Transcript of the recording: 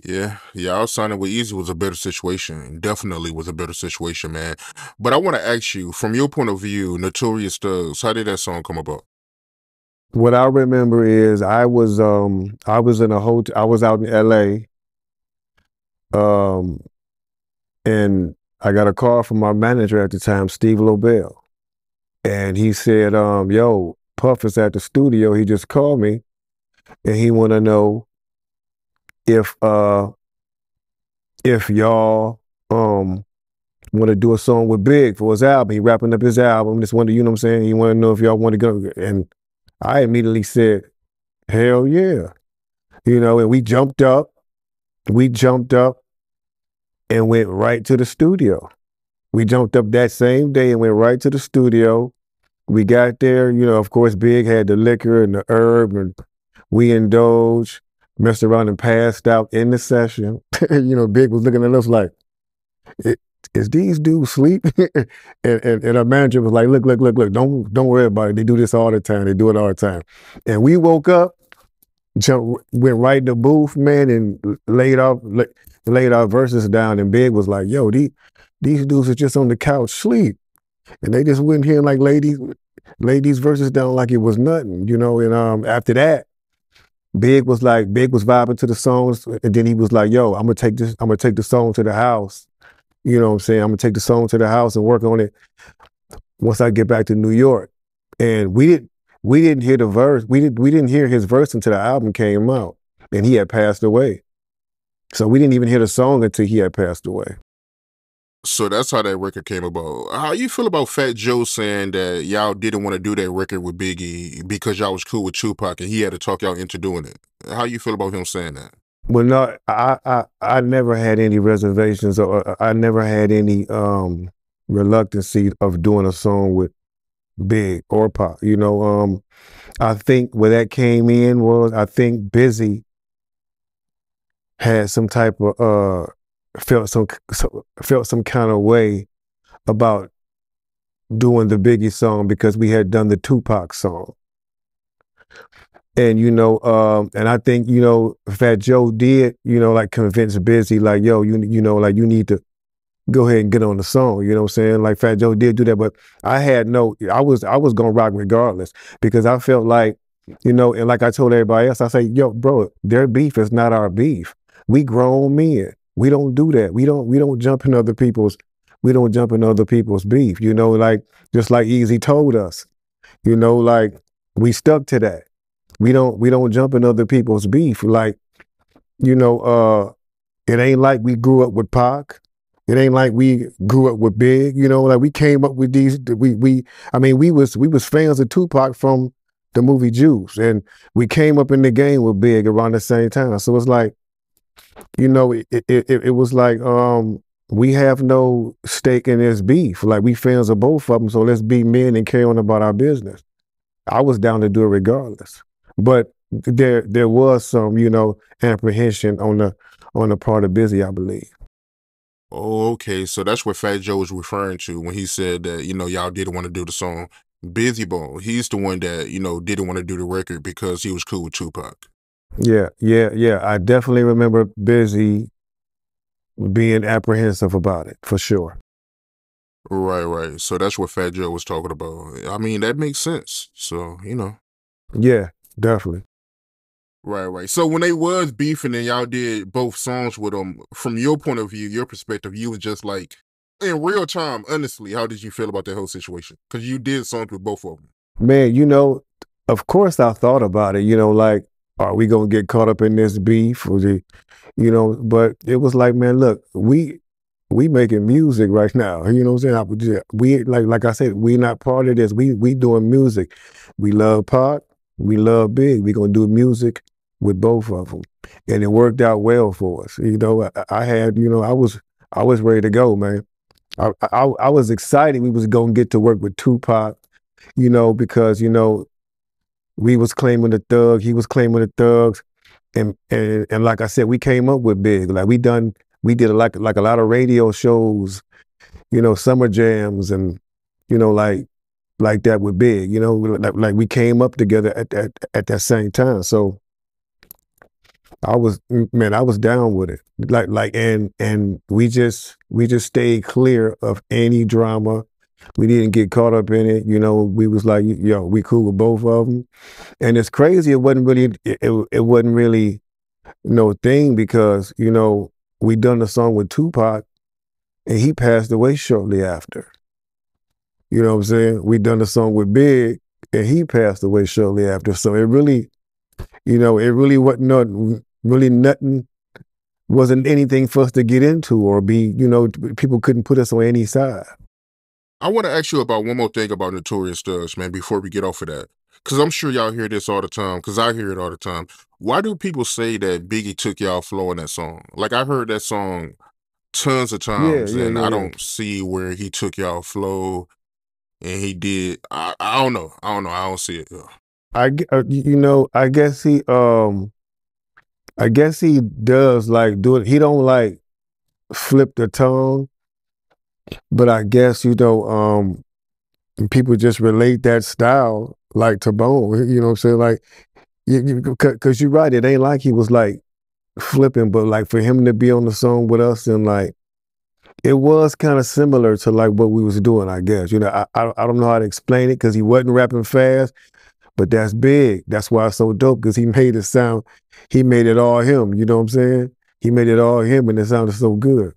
Yeah, y'all signing with Easy was a better situation. Definitely was a better situation, man. But I want to ask you, from your point of view, Notorious Thugs, how did that song come about? What I remember is I was in a hotel. I was out in L.A. um and I got a call from my manager at the time, Steve Lobel, and he said, "Yo, Puff is at the studio. He just called me, and he want to know if uh if y'all want to do a song with Big for his album. He wrapping up his album. Just wanted, you know what I'm saying? He want to know if y'all want to go." And I immediately said, "Hell yeah!" And we jumped up and went right to the studio. We jumped up that same day and went right to the studio. We got there, of course, Big had the liquor and the herb, and we indulged, messed around and passed out in the session. Big was looking at us like, "I- is these dudes sleep?" and our manager was like, "Look, look, look, look, don't worry about it. They do this all the time. They do it all the time." And we woke up, went right in the booth, man, and laid our verses down. And Big was like, "Yo, these dudes are just on the couch sleep." And they just went here and like laid these verses down like it was nothing. And after that, Big was vibing to the songs, and then he was like, "Yo, I'm gonna take the song to the house." You know what I'm saying? I'm gonna take the song to the house and work on it once I get back to New York. And we didn't hear the verse. We didn't hear his verse until the album came out, and he had passed away. So we didn't even hear the song until he had passed away. So that's how that record came about. How you feel about Fat Joe saying that y'all didn't want to do that record with Biggie because y'all was cool with Tupac and he had to talk y'all into doing it? How you feel about him saying that? Well, no, I never had any reservations, or I never had any reluctancy of doing a song with Big or Pop. I think where that came in was, I think Busy had some type of felt some kind of way about doing the Biggie song because we had done the Tupac song. And I think, Fat Joe did, like convince Busy, like, "Yo, like you need to go ahead and get on the song." You know what I'm saying? Like Fat Joe did do that, but I was gonna rock regardless because I felt like, and like I told everybody else, I say, "Yo, bro, their beef is not our beef. We grown men. We don't do that. We don't jump in other people's beef. Like just like Easy told us, like we stuck to that. We don't jump in other people's beef. Like, you know, uh, it ain't like we grew up with Pac. It ain't like we grew up with Big. Like we came up with these. I mean, we was fans of Tupac from the movie Juice, and we came up in the game with Big around the same time. So it's like, it was like, we have no stake in this beef. Like we fans of both of them, so let's be men and carry on about our business. I was down to do it regardless, but there was some, apprehension on the part of Busy, I believe. Oh, okay. So that's what Fat Joe was referring to when he said that, y'all didn't want to do the song. Busy Bone, he's the one that, didn't want to do the record because he was cool with Tupac. Yeah, yeah, yeah. I definitely remember Busy being apprehensive about it for sure. Right, right. So that's what Fat Joe was talking about. I mean, that makes sense. So, Yeah, definitely. right, right. So when they was beefing and y'all did both songs with them, from your point of view, your perspective, you was just like, in real time, honestly, how did you feel about that whole situation? Because you did songs with both of them. Man, of course I thought about it, like, are we gonna get caught up in this beef? But it was like, man, look, we making music right now. You know what I'm saying? We, like I said, we not part of this. We doing music. We love Pac, we love Big. We gonna do music with both of them, and it worked out well for us. I had, I was ready to go, man. I was excited we was gonna get to work with Tupac, because we was claiming the thug, he was claiming the thugs, and like I said, we came up with Big. Like we did like a lot of radio shows, summer jams, and like that with Big. Like we came up together at that same time. So I was man, I was down with it. And we just stayed clear of any drama. We didn't get caught up in it. You know, we was like, yo, we cool with both of them. And it's crazy. It wasn't really no thing because we done a song with Tupac and he passed away shortly after. You know what I'm saying? We done a song with Big and he passed away shortly after. So it really, it really wasn't really nothing. Wasn't anything for us to get into or be. People couldn't put us on any side. I want to ask you about one more thing about Notorious Thugs, man, before we get off of that. Because I'm sure y'all hear this all the time, because I hear it all the time. Why do people say that Biggie took y'all flow in that song? Like, I heard that song tons of Yeah, times, yeah, and yeah, I yeah. don't see where he took y'all flow, and he did. I don't know. I don't know. I don't see it. I guess he does like do it. He don't like flip the tongue, but I guess people just relate that style like to Bone. You know what I'm saying? Like, because you're right. It ain't like he was like flipping, but like for him to be on the song with us and like it was kind of similar to like what we was doing. I guess I don't know how to explain it because he wasn't rapping fast. But that's big. That's why it's so dope because he made it sound, he made it all him. You know what I'm saying? He made it all him and it sounded so good.